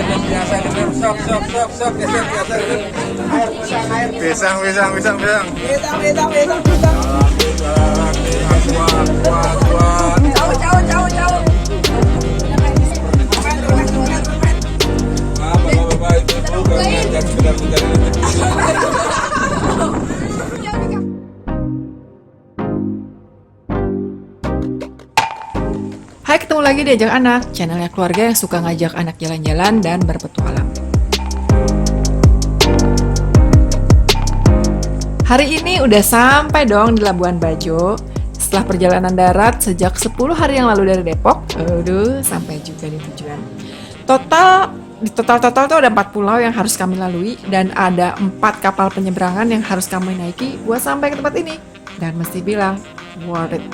biasa dengan sok geser Pisang. Jauh. Bapak itu bukan ngajak sekedar mencari rezeki. Hai, ketemu lagi di Ajak Anak, channelnya keluarga yang suka ngajak anak jalan-jalan dan berpetualang. Hari ini udah sampai dong di Labuan Bajo. Setelah perjalanan darat sejak 10 hari yang lalu dari Depok, sampai juga di tujuan. Total tuh ada 4 pulau yang harus kami lalui dan ada 4 kapal penyeberangan yang harus kami naiki buat sampai ke tempat ini. Dan mesti bilang, worth it.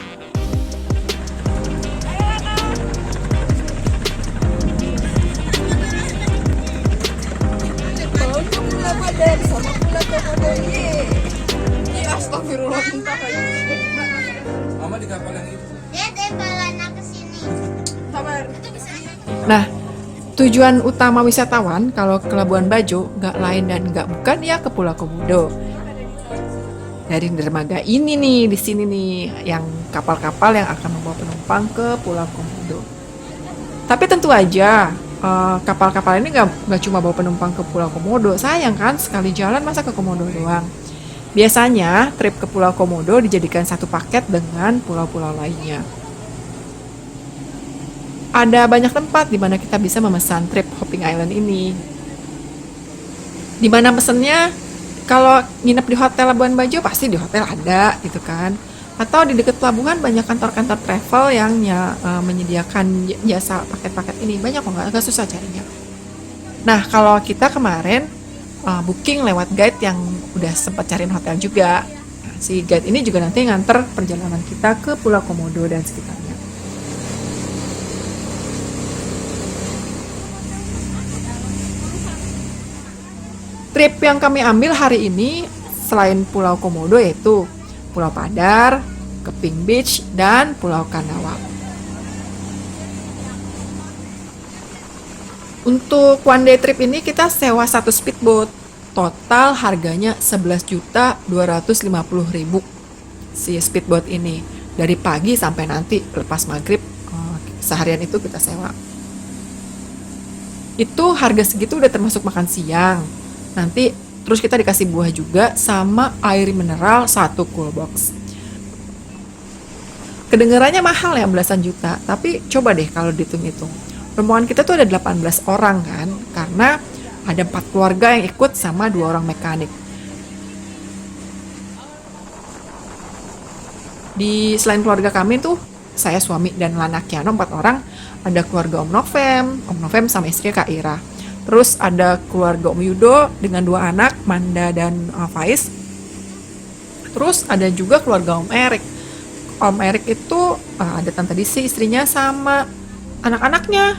Astagfirullah, entah kayak Mama di kapal yang itu. sabar. Nah, tujuan utama wisatawan kalau ke Labuan Bajo nggak lain dan nggak bukan ya ke Pulau Komodo. Dari dermaga ini nih, di sini nih, yang kapal-kapal yang akan membawa penumpang ke Pulau Komodo. Tapi tentu aja kapal-kapal ini nggak cuma bawa penumpang ke Pulau Komodo. Sayang kan, sekali jalan masa ke Komodo doang. Biasanya trip ke Pulau Komodo dijadikan satu paket dengan pulau-pulau lainnya. Ada banyak tempat di mana kita bisa memesan trip Hopping Island ini. Di mana pesennya, kalau nginep di hotel Labuan Bajo pasti di hotel ada gitu kan. Atau di dekat pelabuhan banyak kantor-kantor travel yang menyediakan jasa paket-paket ini. Banyak kok, nggak susah carinya. Nah, kalau kita kemarin booking lewat guide yang udah sempat cariin hotel juga. Nah, si guide ini juga nanti nganter perjalanan kita ke Pulau Komodo dan sekitarnya. Trip yang kami ambil hari ini selain Pulau Komodo yaitu Pulau Padar, Keping Beach, dan Pulau Kanawa. Untuk one day trip ini kita sewa satu speedboat. Total harganya 11.250.000 si speedboat ini. Dari pagi sampai nanti lepas maghrib, seharian itu kita sewa. Itu harga segitu udah termasuk makan siang. Nanti terus kita dikasih buah juga sama air mineral 1 cool box. Kedengarannya mahal ya, belasan juta, tapi coba deh kalau dihitung-hitung. Rombongan kita tuh ada 18 orang kan, karena ada 4 keluarga yang ikut sama 2 orang mekanik. Selain keluarga kami tuh, saya, suami, dan Lana Kiano 4 orang, ada keluarga Om Novem sama istrinya Kak Ira. Terus ada keluarga Om Yudo dengan 2 anak, Manda dan Faiz. Terus ada juga keluarga Om Erik. Om Erik itu ada Tante Disi, istrinya sama anak-anaknya,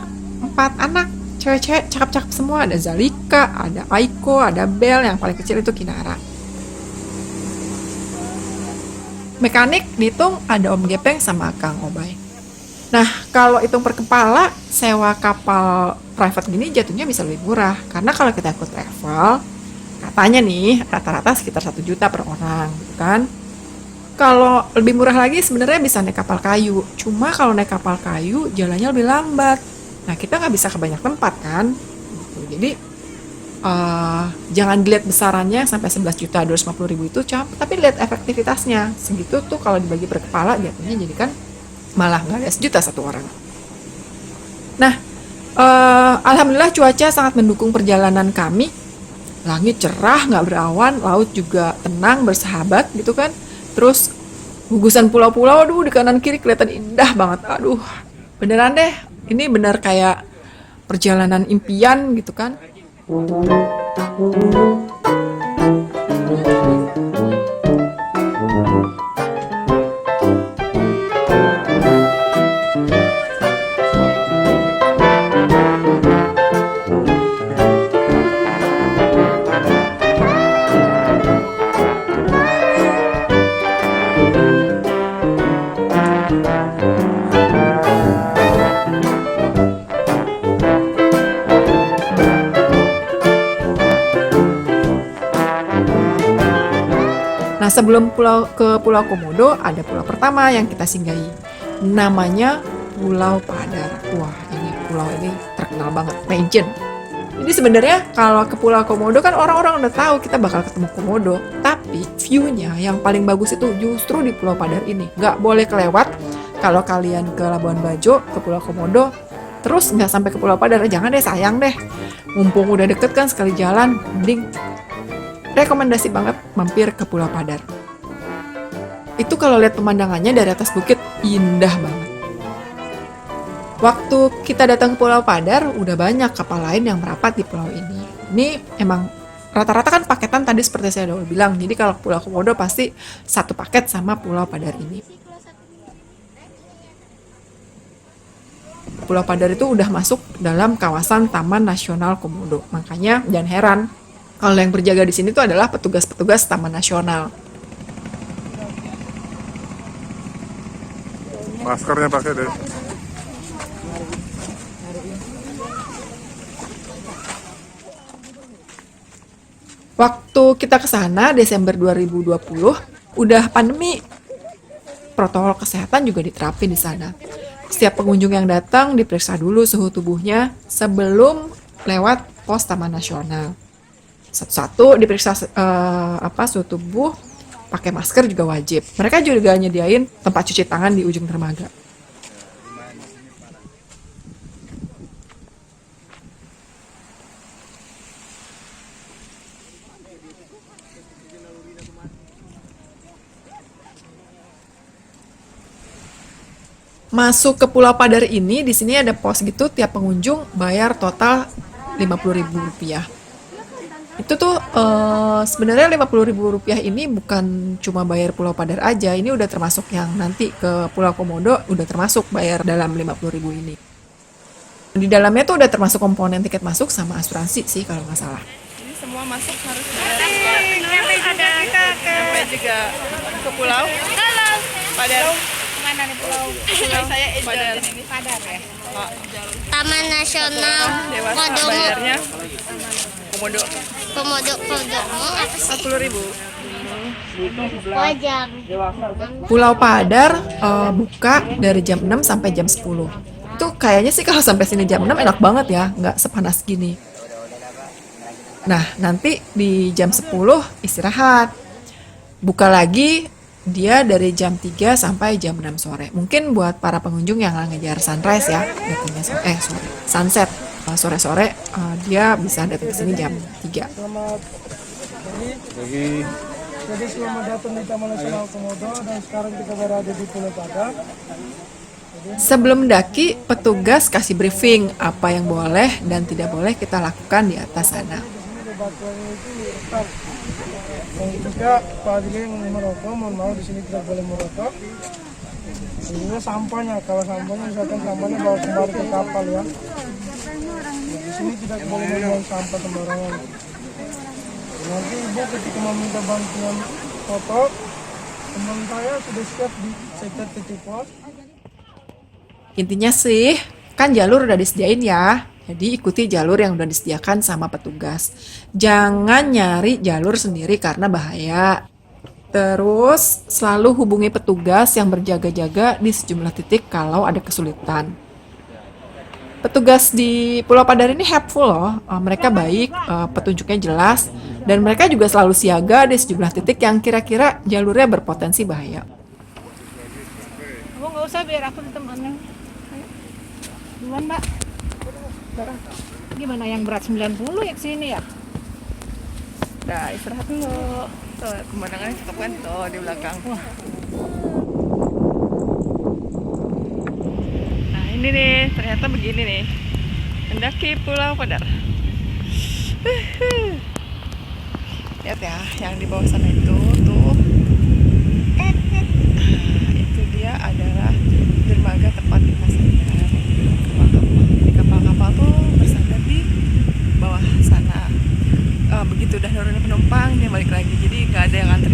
4 anak, cewek-cewek, cakep-cakep semua. Ada Zalika, ada Aiko, ada Bel, yang paling kecil itu Kinara. Mekanik dihitung ada Om Gepeng sama Kang Obay. Nah, kalau hitung per kepala, sewa kapal private gini jatuhnya bisa lebih murah. Karena kalau kita ikut travel, katanya nih, rata-rata sekitar 1 juta per orang, gitu kan. Kalau lebih murah lagi sebenarnya bisa naik kapal kayu. Cuma kalau naik kapal kayu jalannya lebih lambat. Nah, kita nggak bisa ke banyak tempat kan. Gitu. Jadi jangan dilihat besarannya sampai 11.250.000 itu, tapi lihat efektivitasnya. Segitu tuh kalau dibagi per kepala jatuhnya jadi kan malah nggak ada 1 juta satu orang. Nah, alhamdulillah cuaca sangat mendukung perjalanan kami. Langit cerah, nggak berawan, laut juga tenang, bersahabat gitu kan. Terus gugusan pulau-pulau, aduh di kanan kiri kelihatan indah banget. Aduh, beneran deh, ini bener kayak perjalanan impian gitu kan. Nah, sebelum ke Pulau Komodo, ada pulau pertama yang kita singgahi. Namanya Pulau Padar. Wah, ini pulau ini terkenal banget, legend. Jadi sebenarnya kalau ke Pulau Komodo kan orang-orang udah tahu kita bakal ketemu komodo. Tapi view-nya yang paling bagus itu justru di Pulau Padar ini. Nggak boleh kelewat kalau kalian ke Labuan Bajo, ke Pulau Komodo, terus nggak sampai ke Pulau Padar. Jangan deh, sayang deh. Mumpung udah deket kan sekali jalan, mending rekomendasi banget mampir ke Pulau Padar. Itu kalau lihat pemandangannya dari atas bukit, indah banget. Waktu kita datang ke Pulau Padar, udah banyak kapal lain yang merapat di pulau ini. Ini emang rata-rata kan paketan tadi seperti saya udah bilang. Jadi kalau Pulau Komodo pasti satu paket sama Pulau Padar ini. Pulau Padar itu udah masuk dalam kawasan Taman Nasional Komodo. Makanya jangan heran kalau yang berjaga di sini tuh adalah petugas-petugas Taman Nasional. Maskernya pakai deh. Waktu kita ke sana Desember 2020, udah pandemi. Protokol kesehatan juga diterapin di sana. Setiap pengunjung yang datang diperiksa dulu suhu tubuhnya sebelum lewat pos Taman Nasional. Satu-satu diperiksa suhu tubuh, pakai masker juga wajib. Mereka juga nyediain tempat cuci tangan di ujung dermaga. Masuk ke Pulau Padar ini, di sini ada pos gitu, tiap pengunjung bayar total Rp50.000. Itu tuh sebenarnya Rp50.000 ini bukan cuma bayar Pulau Padar aja, ini udah termasuk yang nanti ke Pulau Komodo udah termasuk bayar dalam Rp50.000 ini. Di dalamnya tuh udah termasuk komponen tiket masuk sama asuransi sih kalau nggak salah. Ini semua masuk harus bayar. Ada sampai juga ke pulau. Halo. Padar. Mana nih pulau? Pulau saya Padar. Ini Padar ya. Taman Nasional Dewasa Komodo. bayarnya Komodo. Komodo apa sih? 40.000. Wajar. Pulau Padar buka dari jam 6 sampai jam 10. Itu kayaknya sih kalau sampai sini jam 6 enak banget ya, nggak sepanas gini. Nah, nanti di jam 10 istirahat. Buka lagi dia dari jam 3 sampai jam 6 sore. Mungkin buat para pengunjung yang ngejar sunrise ya, datangnya sunset. Sore-sore dia bisa datang ke sini jam 3. Jadi selamat datang di Taman Nasional Komodo dan sekarang kita berada di Pulau Padar. Sebelum mendaki, petugas kasih briefing apa yang boleh dan tidak boleh kita lakukan di atas sana. Batuannya itu retak. Dan juga apabila yang merokok, mohon maaf di sini tidak boleh merokok. Sehingga sampahnya, kalau sampahnya misalkan sampahnya bawa kembali ke kapal ya. Di sini tidak boleh membuang sampah sembarangan. Nanti ibu ketika meminta bantuan foto, teman saya sudah siap di sekitar titik pos. Intinya sih, kan jalur udah disediain ya. Jadi ikuti jalur yang udah disediakan sama petugas. Jangan nyari jalur sendiri karena bahaya. Terus selalu hubungi petugas yang berjaga-jaga di sejumlah titik kalau ada kesulitan. Petugas di Pulau Padar ini helpful loh. Mereka baik, petunjuknya jelas, dan mereka juga selalu siaga di sejumlah titik yang kira-kira jalurnya berpotensi bahaya. Kamu nggak usah biar aku temenin. Duluan mbak. Gimana yang berat 90 ya kesini ya? Udah istirahat dulu. Tuh pemandangannya cakep kan tuh di belakang. Wah. Nah ini nih ternyata begini nih. Mendaki Pulau Padar. Lihat ya yang di bawah sana itu tuh. Itu dia adalah dermaga tempat kita sandar. Jadi kapal-kapal tuh bersandar di bawah sana. Begitu udah nurunin penumpang dia balik lagi. Jadi nggak ada yang antri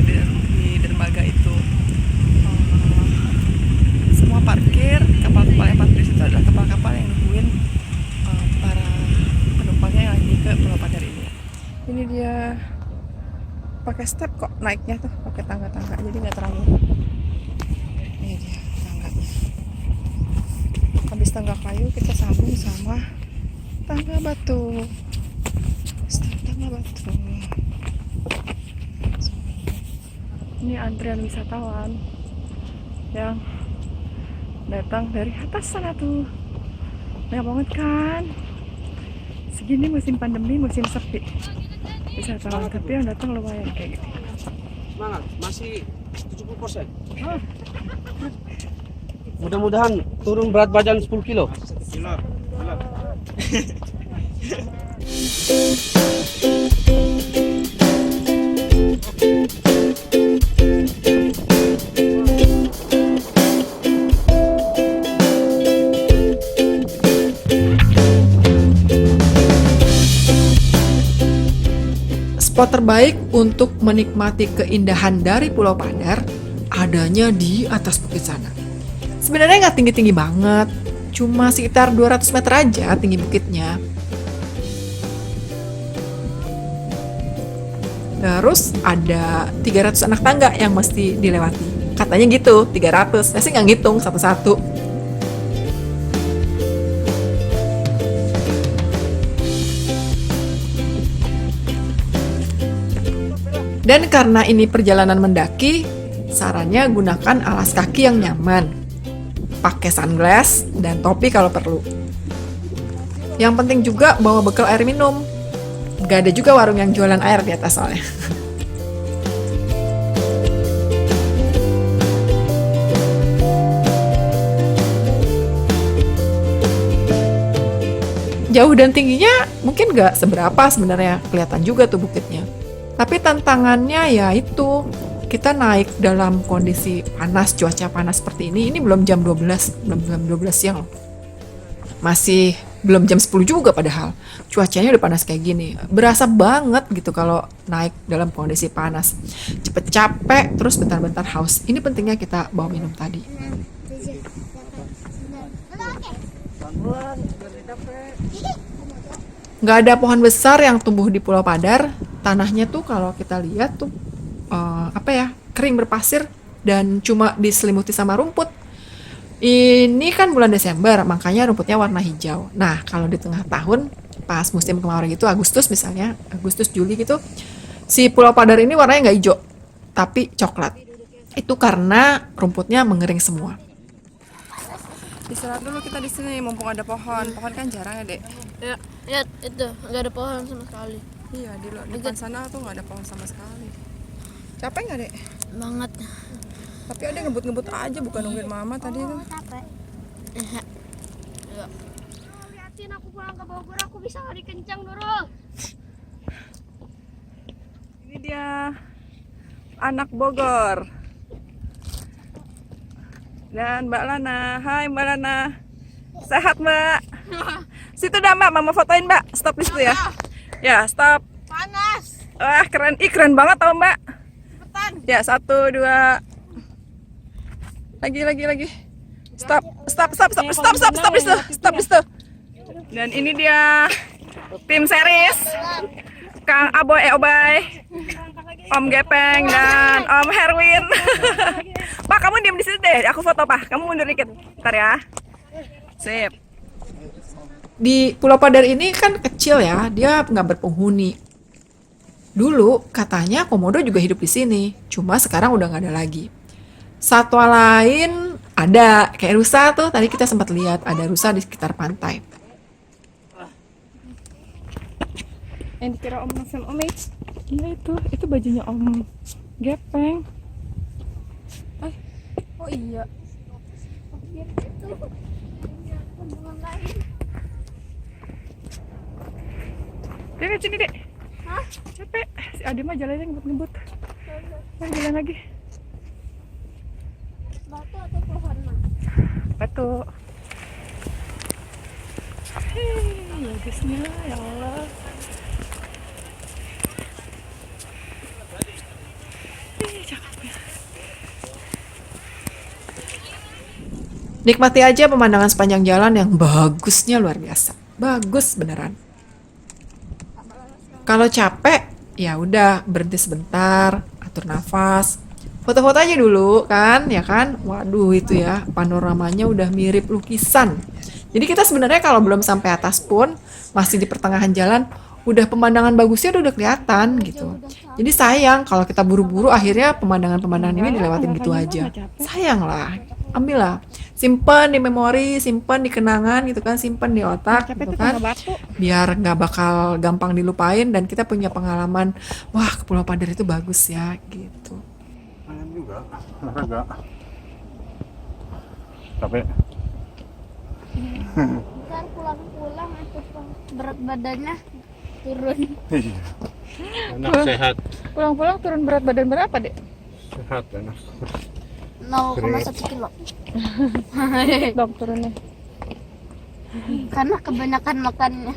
di dermaga itu. Semua parkir kapal-kapal yang parkir itu adalah kapal-kapal yang nungguin para penumpangnya yang lagi ke Pulau Padar ini. Ini dia pakai step kok naiknya tuh, pakai tangga-tangga, jadi nggak terlalu. Ini dia tangganya. Habis tangga kayu kita sambung sama tangga batu. Step tangga batu. Ini antrian wisatawan yang datang dari atas sana tuh. Banyak banget kan. Segini musim pandemi, musim sepi wisatawan, tapi yang datang lumayan kayak gitu. Semangat, masih 70%. Mudah-mudahan turun berat badan 10 kilo. Spot terbaik untuk menikmati keindahan dari Pulau Padar adanya di atas bukit sana. Sebenarnya nggak tinggi-tinggi banget, cuma sekitar 200 meter aja tinggi bukitnya. Terus ada 300 anak tangga yang mesti dilewati. Katanya gitu, 300. Saya sih nggak ngitung satu-satu. Dan karena ini perjalanan mendaki, sarannya gunakan alas kaki yang nyaman. Pakai sunglass dan topi kalau perlu. Yang penting juga bawa bekal air minum. Gak ada juga warung yang jualan air di atas soalnya. Jauh dan tingginya mungkin gak seberapa sebenarnya, kelihatan juga tuh bukitnya. Tapi tantangannya ya itu, kita naik dalam kondisi panas, cuaca panas seperti ini belum jam 12, belum jam 12 siang loh. Masih belum jam 10 juga padahal. Cuacanya udah panas kayak gini. Berasa banget gitu kalau naik dalam kondisi panas. Cepet capek, terus bentar-bentar haus. Ini pentingnya kita bawa minum tadi. Nggak ada pohon besar yang tumbuh di Pulau Padar. Tanahnya tuh kalau kita lihat tuh kering berpasir dan cuma diselimuti sama rumput. Ini kan bulan Desember, makanya rumputnya warna hijau. Nah, kalau di tengah tahun, pas musim kemarau gitu, Agustus misalnya, Agustus Juli gitu, si Pulau Padar ini warnanya nggak hijau, tapi coklat. Itu karena rumputnya mengering semua. Istirahat dulu kita di sini, mumpung ada pohon. Pohon kan jarang ya, Dek. Ya, lihat itu, nggak ada pohon sama sekali. Iya, di depan sana tuh nggak ada pohon sama sekali. Capek nggak, Dek? Banget. Tapi ada ngebut-ngebut aja, bukan nungguin mama tadi tuh. Capek. Liatin aku pulang ke Bogor, aku bisa lari kencang, Nurul. Ini dia anak Bogor. Dan Mbak Lana. Hai Mbak Lana. Sehat, Mbak? Situ dah, Mbak. Mama fotoin, Mbak. Stop di situ ya. Ya, stop. Panas. Wah, keren. Ih, keren banget tau, Mbak. Cepetan. Ya, 1, 2. Lagi. Stop di situ. Dan ini dia tim series. Kang Aboy, Obay, Om Gepeng, dan Om Herwin. Pak, kamu diam di situ deh. Aku foto, Pak. Kamu mundur dikit. Bentar ya. Sip. Di Pulau Padar ini kan kecil ya, dia nggak berpenghuni. Dulu katanya komodo juga hidup di sini, cuma sekarang udah nggak ada lagi. Satwa lain ada, kayak rusa tuh, tadi kita sempat lihat ada rusa di sekitar pantai. Yang dikira Om Nasem, Om H. Iya itu bajunya Om Gepeng. Oh iya. Dek, sini dek. Hah? Capek. Si Adi mah jalannya ngebut-ngebut. Jalan lagi. Batu atau pohon, Mak? Batu. Bagusnya ya Allah. Cakep. Nikmati aja pemandangan sepanjang jalan yang bagusnya luar biasa. Bagus beneran. Kalau capek, ya udah berhenti sebentar, atur nafas, foto-foto aja dulu kan, ya kan. Waduh itu ya panoramanya udah mirip lukisan. Jadi kita sebenarnya kalau belum sampai atas pun masih di pertengahan jalan, udah pemandangan bagusnya udah kelihatan gitu. Jadi sayang kalau kita buru-buru akhirnya pemandangan-pemandangan ini dilewatin gitu aja. Sayang lah, ambillah, simpan di memori, simpan di kenangan gitu kan, simpan di otak gitu kan, biar nggak bakal gampang dilupain dan kita punya pengalaman, wah ke Pulau Padar itu bagus ya gitu. Main juga, olahraga. Capek. Ntar pulang-pulang atau berat badannya turun. Iya. Enak sehat, Pulang-pulang turun berat badan berapa, Dek? sehat enak. 0,1 kilo. Dok turunnya. Karena kebanyakan makannya.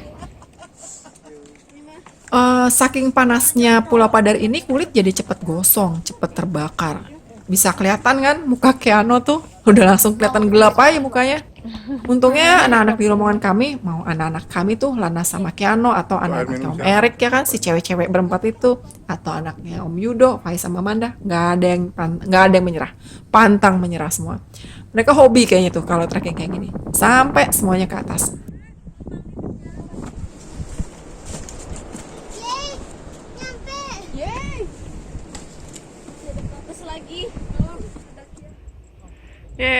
Saking panasnya Pulau Padar ini kulit jadi cepet gosong, cepet terbakar. Bisa kelihatan kan muka Keano tuh udah langsung kelihatan gelap aja mukanya. Untungnya anak-anak di rombongan kami, mau anak-anak kami tuh Lana sama Keano atau anak-anaknya Om Erik ya kan, si cewek-cewek berempat itu, atau anaknya Om Yudo, Faiz sama Manda, nggak ada yang menyerah, pantang menyerah semua. Mereka hobi kayaknya tuh kalau trekking kayak gini, sampai semuanya ke atas.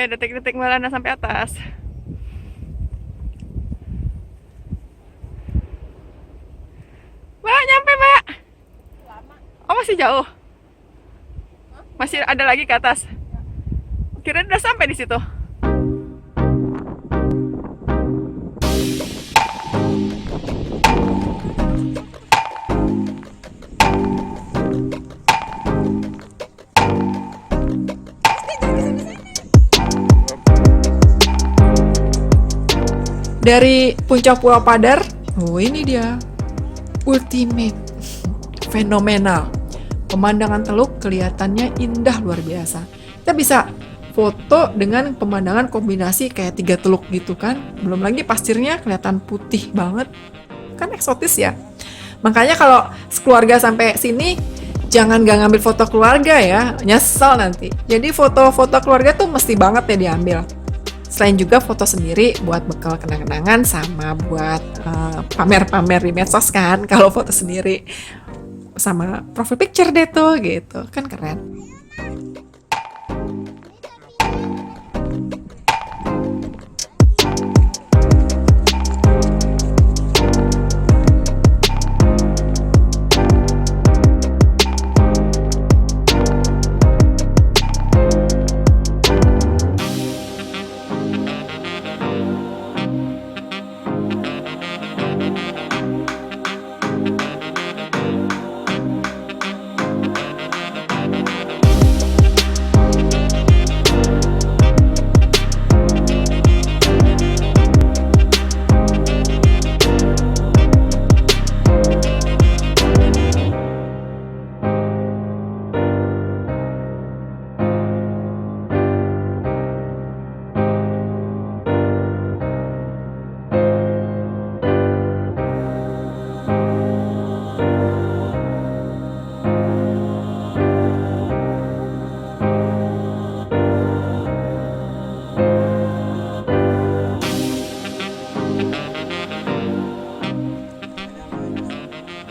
Detik-detik Malana sampai atas. Mbak, nyampe, Mbak. Oh, masih jauh. Masih ada lagi ke atas. Kira udah sampai di situ. Dari puncak Pulau Padar, oh ini dia, ultimate, fenomenal. Pemandangan Teluk kelihatannya indah luar biasa. Kita bisa foto dengan pemandangan kombinasi kayak 3 teluk gitu kan. Belum lagi pasirnya kelihatan putih banget. Kan eksotis ya. Makanya kalau sekeluarga sampai sini, jangan gak ngambil foto keluarga ya, nyesel nanti. Jadi foto-foto keluarga tuh mesti banget ya diambil. Selain juga foto sendiri buat bekal kenang-kenangan sama buat pamer-pamer di medsos kan. Kalau foto sendiri sama profile picture deh tuh gitu, kan keren.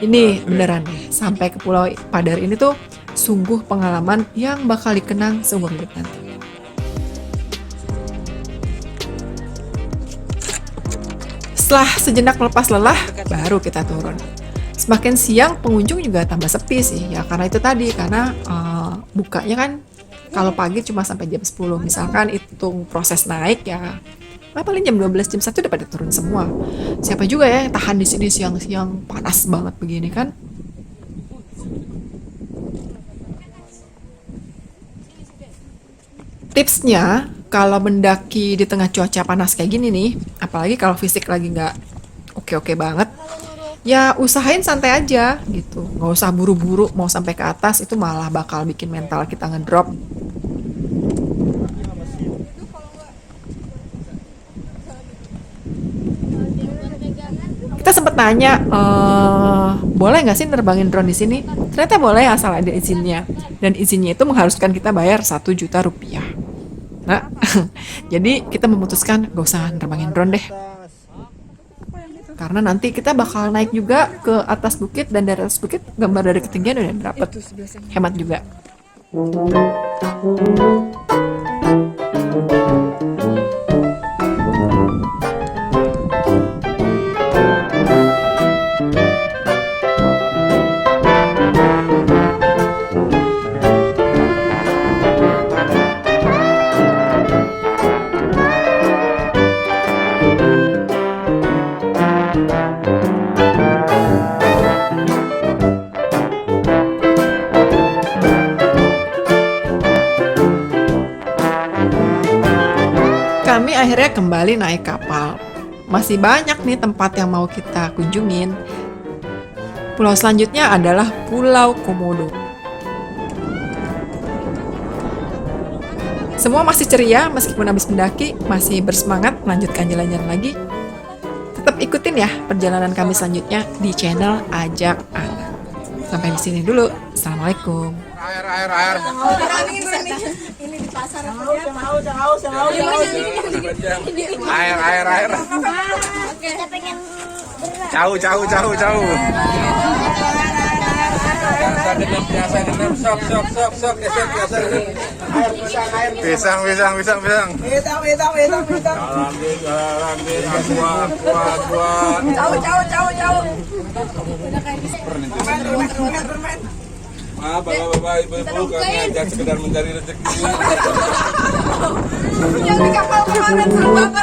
Ini beneran deh, sampai ke Pulau Padar ini tuh sungguh pengalaman yang bakal dikenang seumur hidup nanti. Setelah sejenak melepas lelah, baru kita turun. Semakin siang pengunjung juga tambah sepi sih, ya karena itu tadi, karena bukanya kan kalau pagi cuma sampai jam 10, misalkan hitung proses naik ya, paling jam 12, jam 1 udah pada turun semua. Siapa juga ya yang tahan di sini siang-siang panas banget begini kan? Tipsnya, kalau mendaki di tengah cuaca panas kayak gini nih, apalagi kalau fisik lagi nggak oke-oke banget, ya usahain santai aja gitu. Nggak usah buru-buru mau sampai ke atas, itu malah bakal bikin mental kita ngedrop. Kita sempat sempat tanya, boleh nggak sih nerbangin drone di sini? Ternyata boleh asal ada izinnya. Dan izinnya itu mengharuskan kita bayar 1 juta rupiah. Nah, jadi kita memutuskan gak usah nerbangin drone deh. Karena nanti kita bakal naik juga ke atas bukit, dan dari atas bukit gambar dari ketinggian udah dapet. Hemat juga. Kami akhirnya kembali naik kapal. Masih banyak nih tempat yang mau kita kunjungin. Pulau selanjutnya adalah Pulau Komodo. Semua masih ceria meskipun habis mendaki, masih bersemangat melanjutkan jalan-jalan lagi. Tetap ikutin ya perjalanan kami selanjutnya di channel Ajak Anak. Sampai di sini dulu. Assalamualaikum. Air. Air. Kita pengen Jauh. Biasa dengar. Sok. Biasa dengar. Pisang. Alhamdulillah. Kuat. Jauh. Bapak, ibu-ibu kami ajak sekedar mencari rezeki. Yang di kapal kemarin seru banget.